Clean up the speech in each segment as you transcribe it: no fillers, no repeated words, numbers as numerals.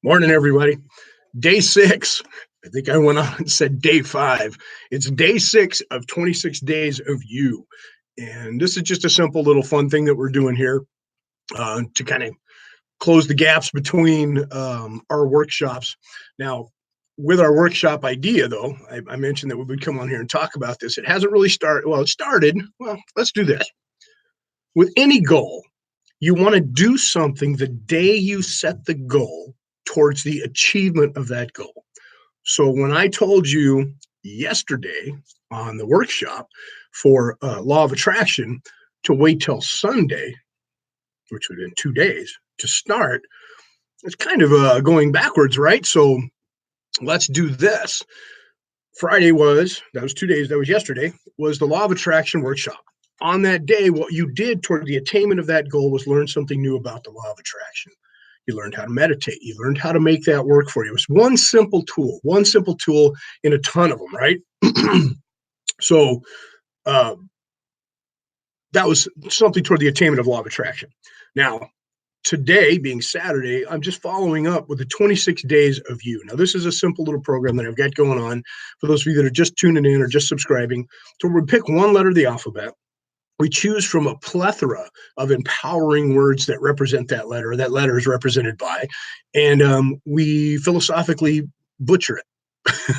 Morning, everybody. Day 6. I think I went on and said day 5. It's day 6 of 26 days of you. And this is just a simple little fun thing that we're doing here to kind of close the gaps between our workshops. Now, with our workshop idea, though, I mentioned that we would come on here and talk about this. It hasn't really started. Well, it started. Well, let's do this. With any goal, you want to do something the day you set the goal towards the achievement of that goal. So when I told you yesterday on the workshop for law of attraction to wait till Sunday, which would have been 2 days to start, it's kind of going backwards, right? So let's do this. That was 2 days, that was yesterday, was the law of attraction workshop. On that day, what you did toward the attainment of that goal was learn something new about the law of attraction. You learned how to meditate. You learned how to make that work for you. It was one simple tool in a ton of them, right? So that was something toward the attainment of law of attraction. Now, today being Saturday, I'm just following up with the 26 days of you. Now, this is a simple little program that I've got going on for those of you that are just tuning in or just subscribing. So we pick one letter of the alphabet. We choose from a plethora of empowering words that represent that letter, or that letter is represented by, and we philosophically butcher it.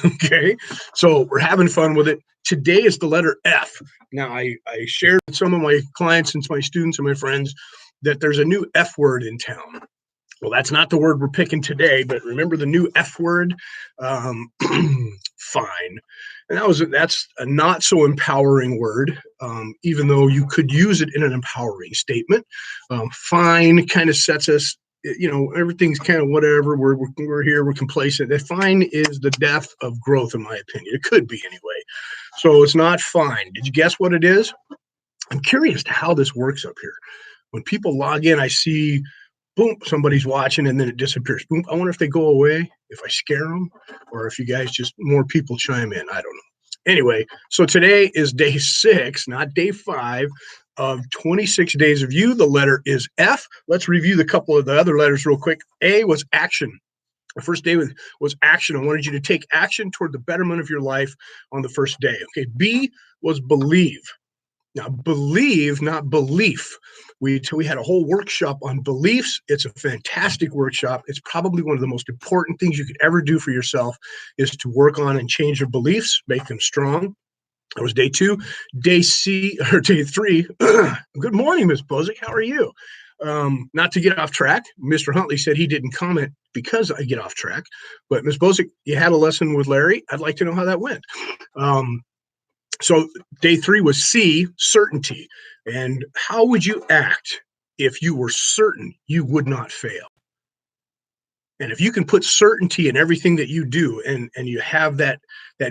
Okay, so we're having fun with it. Today is the letter F. Now, I shared with some of my clients and my students and my friends that there's a new F word in town. Well, that's not the word we're picking today, but remember the new F word? Fine. And that's a not so empowering word, even though you could use it in an empowering statement. Fine kind of sets us, everything's kind of whatever. We're here, we're complacent. That fine is the death of growth, in my opinion. It could be anyway. So it's not fine. Did you guess what it is? I'm curious to how this works up here. When people log in, I see boom, somebody's watching and then it disappears. Boom, I wonder if they go away, if I scare them, or if you guys just more people chime in. I don't know. Anyway, so today is day 6, not day 5 of 26 days of you. The letter is F. Let's review the couple of the other letters real quick. A was action. The first day was action. I wanted you to take action toward the betterment of your life on the first day. Okay. B was believe. Now, believe, not belief. We had a whole workshop on beliefs. It's a fantastic workshop. It's probably one of the most important things you could ever do for yourself is to work on and change your beliefs, make them strong. That was day 2. Day 3. Good morning, Ms. Bozick. How are you? Not to get off track, Mr. Huntley said he didn't comment because I get off track. But Ms. Bozick, you had a lesson with Larry. I'd like to know how that went. So day 3 was C, certainty. And how would you act if you were certain you would not fail? And if you can put certainty in everything that you do and you have that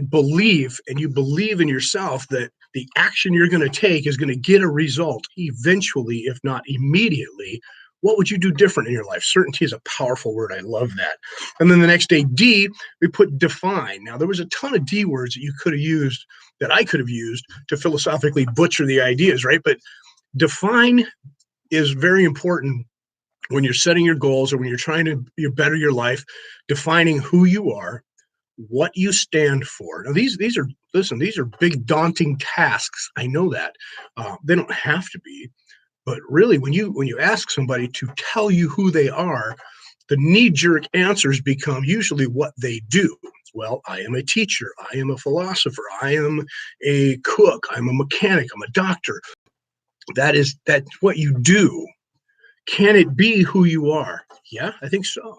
belief and you believe in yourself that the action you're going to take is going to get a result eventually, if not immediately, what would you do different in your life? Certainty is a powerful word. I love that. And then the next day, D, we put define. Now, there was a ton of D words that you could have used, that I could have used to philosophically butcher the ideas, right? But define is very important when you're setting your goals or when you're trying to better your life, defining who you are, what you stand for. Now, these are big, daunting tasks. I know that. They don't have to be. But really, when you ask somebody to tell you who they are, the knee-jerk answers become usually what they do. Well, I am a teacher. I am a philosopher. I am a cook. I'm a mechanic. I'm a doctor. That's what you do. Can it be who you are? Yeah, I think so.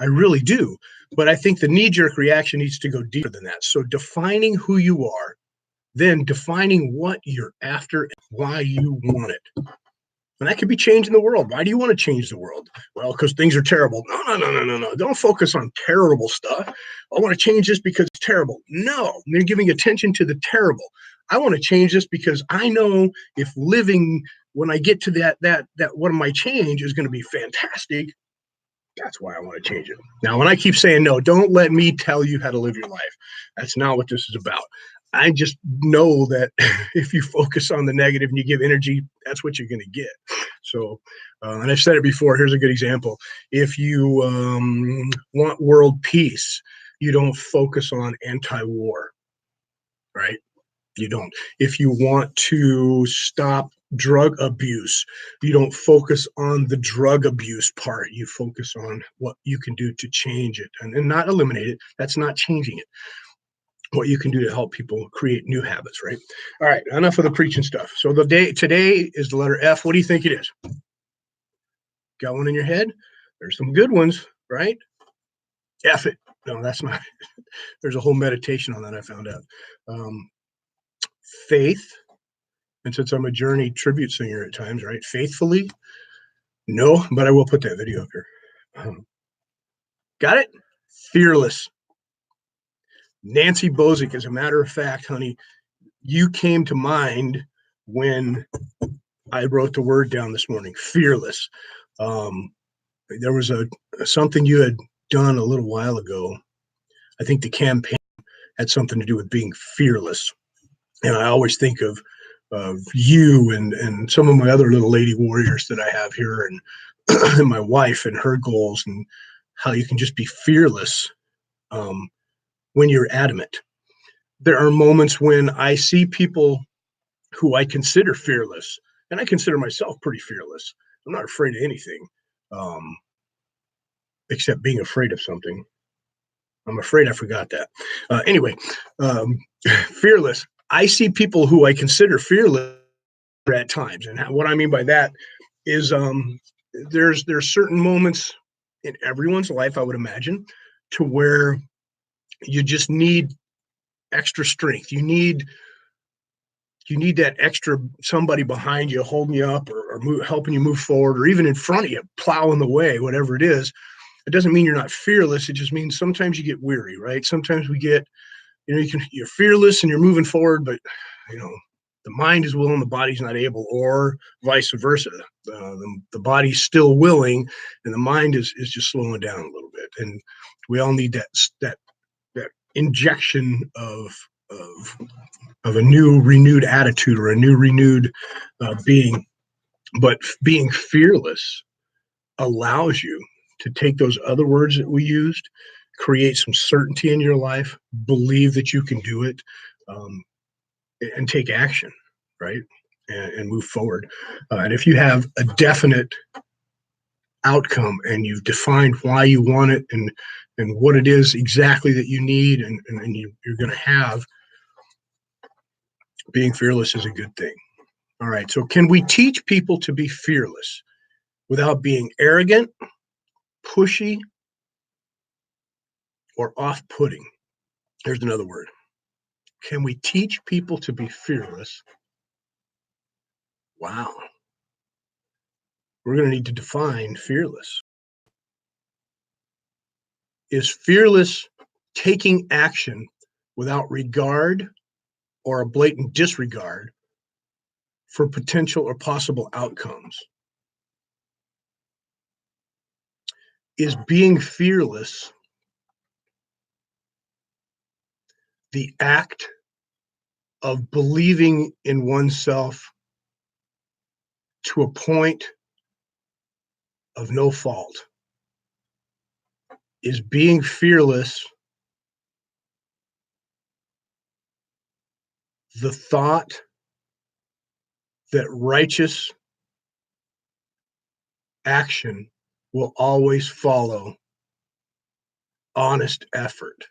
I really do. But I think the knee-jerk reaction needs to go deeper than that. So defining who you are, then defining what you're after and why you want it. And that could be changing the world. Why do you want to change the world? Well, because things are terrible. No. Don't focus on terrible stuff. I want to change this because it's terrible. No, they're giving attention to the terrible. I want to change this because I know if living when I get to that what my change is going to be fantastic. That's why I want to change it. Now, when I keep saying no, don't let me tell you how to live your life. That's not what this is about. I just know that if you focus on the negative and you give energy, that's what you're going to get. So, and I've said it before, here's a good example. If you want world peace, you don't focus on anti-war, right? You don't. If you want to stop drug abuse, you don't focus on the drug abuse part. You focus on what you can do to change it and not eliminate it. That's not changing it. What you can do to help people create new habits, right? All right, enough of the preaching stuff. So today is the letter F. What do you think it is? Got one in your head? There's some good ones, right? F it. No, that's not. There's a whole meditation on that I found out. Faith. And since I'm a Journey tribute singer at times, right? Faithfully. No, but I will put that video up here. Got it? Fearless. Nancy Bozick, as a matter of fact, honey, you came to mind when I wrote the word down this morning. Fearless. There was something you had done a little while ago. I think the campaign had something to do with being fearless. And I always think of you and some of my other little lady warriors that I have here, and, and my wife and her goals, and how you can just be fearless when you're adamant. There are moments when I see people who I consider fearless, and I consider myself pretty fearless. I'm not afraid of anything, except being afraid of something. I'm afraid I forgot that. Anyway, fearless. I see people who I consider fearless at times, and what I mean by that is there's certain moments in everyone's life, I would imagine, to where you just need extra strength. You need that extra somebody behind you holding you up, or helping you move forward, or even in front of you, plowing the way, whatever it is. It doesn't mean you're not fearless. It just means sometimes you get weary, right? Sometimes we get, you're fearless and you're moving forward, but the mind is willing, the body's not able, or vice versa. The body's still willing, and the mind is just slowing down a little bit. And we all need that injection of a new renewed attitude, or a new renewed being. But being fearless allows you to take those other words that we used, create some certainty in your life, believe that you can do it, and take action, right? And move forward. And if you have a definite outcome, and you've defined why you want it, and what it is exactly that you need, and you're going to have, being fearless is a good thing. All right. So can we teach people to be fearless without being arrogant, pushy, or off-putting? Here's another word. Can we teach people to be fearless? Wow. We're going to need to define fearless. Is fearless taking action without regard or a blatant disregard for potential or possible outcomes? Is being fearless the act of believing in oneself to a point of no fault? Is being fearless the thought that righteous action will always follow honest effort?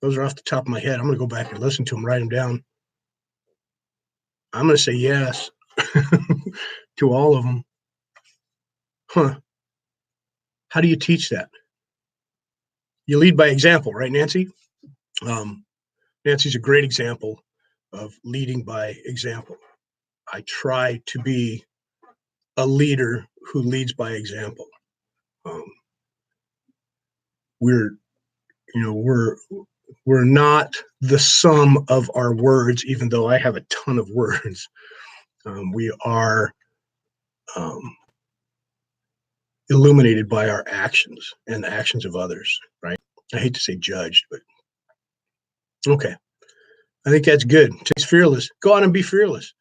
Those are off the top of my head. I'm going to go back and listen to them, write them down. I'm going to say yes to all of them. Huh. How do you teach that? You lead by example, right, Nancy? Nancy's a great example of leading by example. I try to be a leader who leads by example. We're not the sum of our words, even though I have a ton of words. We are illuminated by our actions and the actions of others, right? I hate to say judged, but okay. I think that's good. It's fearless. Go out and be fearless.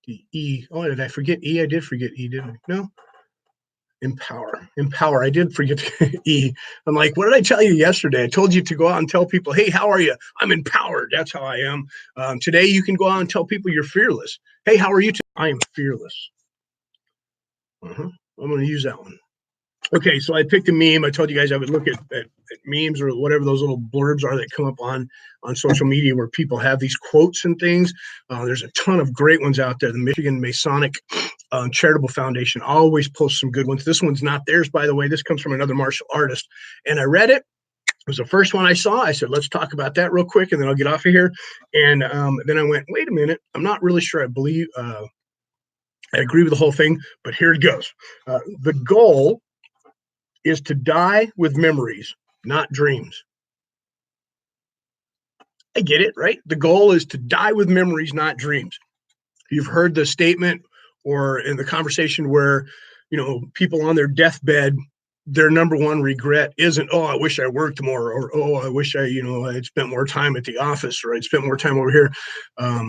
The E. Oh, did I forget E? I did forget E, didn't I? No. Empower. Empower. I did forget E. I'm like, what did I tell you yesterday? I told you to go out and tell people, hey, how are you? I'm empowered. That's how I am. Today, you can go out and tell people you're fearless. Hey, how are you? I am fearless. Uh-huh. I'm going to use that one. Okay, so I picked a meme. I told you guys I would look at memes or whatever those little blurbs are that come up on social media where people have these quotes and things. There's a ton of great ones out there. The Michigan Masonic Charitable Foundation always posts some good ones. This one's not theirs, by the way. This comes from another martial artist. And I read it. It was the first one I saw. I said, let's talk about that real quick, and then I'll get off of here. And then I went, wait a minute. I'm not really sure I agree with the whole thing, but here it goes. The goal is to die with memories, not dreams. I get it, right? The goal is to die with memories, not dreams. You've heard the statement or in the conversation where, people on their deathbed, their number one regret isn't, oh, I wish I worked more, or, oh, I wish I'd spent more time at the office, or I'd spent more time over here. I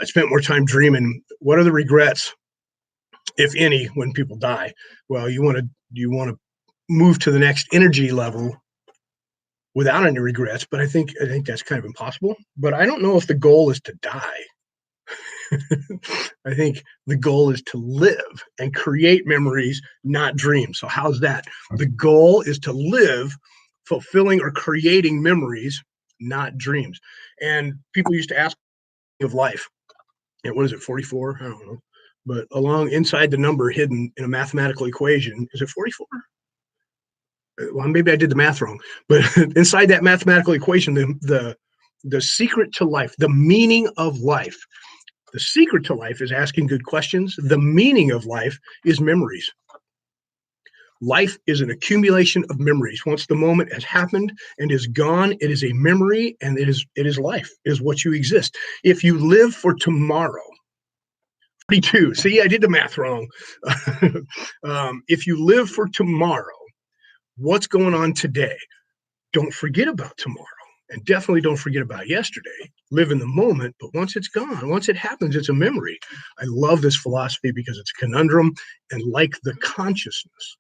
spent more time dreaming. What are the regrets, if any, when people die? Well, you want to move to the next energy level without any regrets, but I think that's kind of impossible. But I don't know if the goal is to die. I think the goal is to live and create memories, not dreams. So how's that? The goal is to live fulfilling or creating memories, not dreams. And people used to ask me of life. And what is it, 44? I don't know. But along inside the number hidden in a mathematical equation, is it 44? Well, maybe I did the math wrong, but inside that mathematical equation, the secret to life, the meaning of life, the secret to life is asking good questions. The meaning of life is memories. Life is an accumulation of memories. Once the moment has happened and is gone, it is a memory, and it is life. It is what you exist. If you live for tomorrow, 42. See, I did the math wrong. If you live for tomorrow, what's going on today? Don't forget about tomorrow, and definitely don't forget about yesterday. Live in the moment, but once it's gone, once it happens, it's a memory. I love this philosophy because it's a conundrum, and like the consciousness,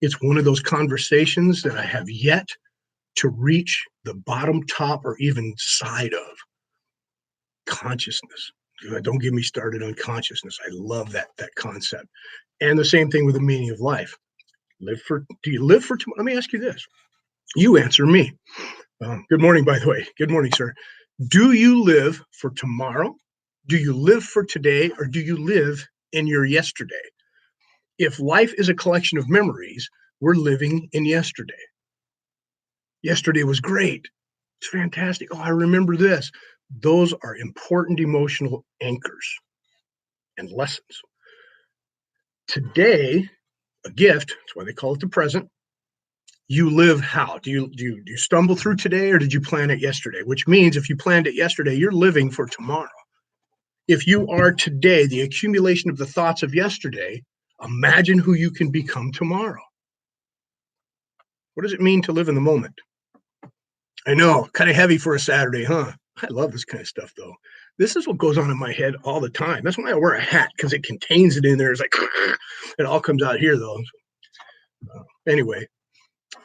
it's one of those conversations that I have yet to reach the bottom, top, or even side of. Consciousness. Don't get me started on consciousness. I love that concept. And the same thing with the meaning of life. Do you live for tomorrow? Let me ask you this. You answer me. Good morning, by the way. Good morning, sir. Do you live for tomorrow? Do you live for today, or do you live in your yesterday? If life is a collection of memories, we're living in yesterday. Yesterday was great. It's fantastic. Oh, I remember this. Those are important emotional anchors and lessons. Today, a gift, that's why they call it the present. You live how? Do you stumble through today, or did you plan it yesterday? Which means if you planned it yesterday, you're living for tomorrow. If you are today the accumulation of the thoughts of yesterday, imagine who you can become tomorrow. What does it mean to live in the moment? I know, kind of heavy for a Saturday, huh? I love this kind of stuff, though. This is what goes on in my head all the time. That's why I wear a hat, because it contains it in there. It's like, it all comes out here, though. Anyway,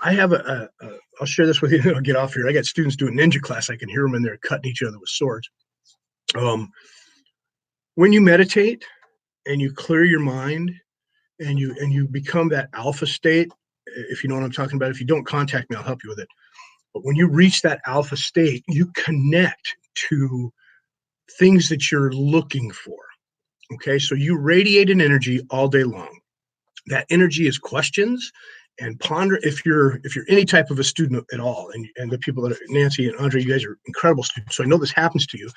I have I'll share this with you, and I'll get off here. I got students doing ninja class. I can hear them in there cutting each other with swords. When you meditate and you clear your mind and you become that alpha state, if you know what I'm talking about, if you don't, contact me, I'll help you with it. But when you reach that alpha state, you connect to things that you're looking for. Okay, so you radiate an energy all day long. That energy is questions and ponder. If you're any type of a student at all, and the people that are, Nancy and Andre, you guys are incredible students, so I know this happens to you.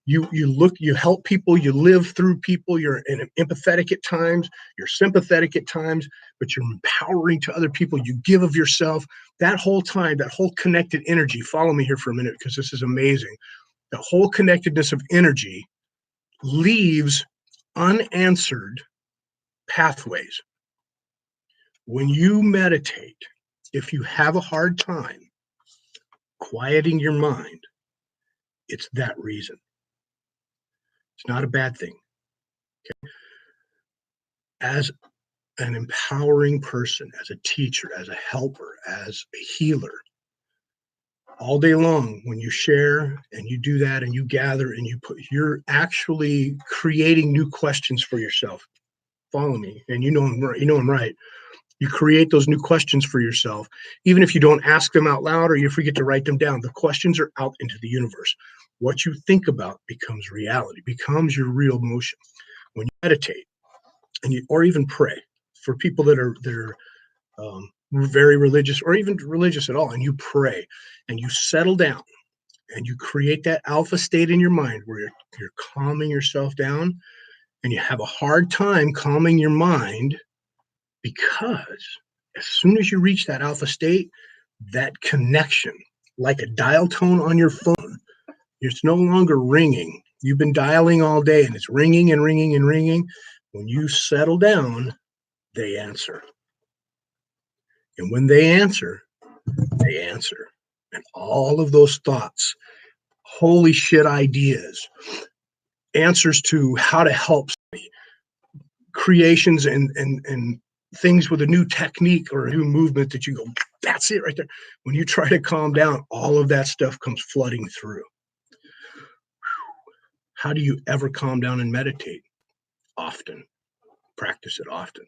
You help people, you live through people, you're empathetic at times, you're sympathetic at times, but you're empowering to other people, you give of yourself. That whole time, that whole connected energy, follow me here for a minute because this is amazing. The whole connectedness of energy leaves unanswered pathways. When you meditate, if you have a hard time quieting your mind, it's that reason. It's not a bad thing. As an empowering person, as a teacher, as a helper, as a healer, all day long, when you share and you do that and you gather and you're actually creating new questions for yourself. Follow me, and I'm right. You create those new questions for yourself, even if you don't ask them out loud or you forget to write them down. The questions are out into the universe. What you think about becomes reality, becomes your real motion. When you meditate or even pray, for people that are very religious or even religious at all, and you pray and you settle down and you create that alpha state in your mind where you're calming yourself down, and you have a hard time calming your mind because as soon as you reach that alpha state, that connection, like a dial tone on your phone, it's no longer ringing. You've been dialing all day and it's ringing and ringing and ringing. When you settle down, they answer. And when they answer, they answer. And all of those thoughts, holy shit ideas, answers to how to help somebody, creations and things with a new technique or a new movement that you go, that's it right there. When you try to calm down, all of that stuff comes flooding through. How do you ever calm down and meditate? Often. Practice it often.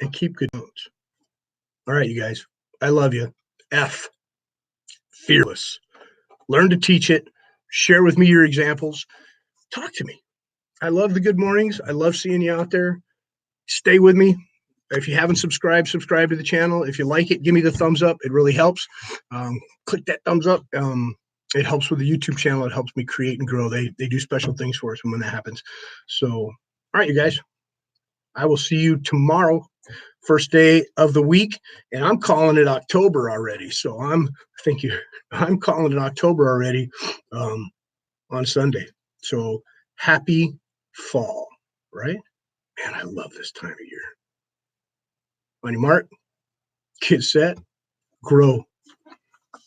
And keep good notes. All right, you guys. I love you. F. Fearless. Learn to teach it. Share with me your examples. Talk to me. I love the good mornings. I love seeing you out there. Stay with me. If you haven't subscribed, subscribe to the channel. If you like it, give me the thumbs up. It really helps. Click that thumbs up. It helps with the YouTube channel. It helps me create and grow. They do special things for us when that happens. So, all right, you guys. I will see you tomorrow, first day of the week, and I'm calling it October already. So I'm calling it October already on Sunday. So happy fall, right? Man, I love this time of year. On your mark, get set, grow.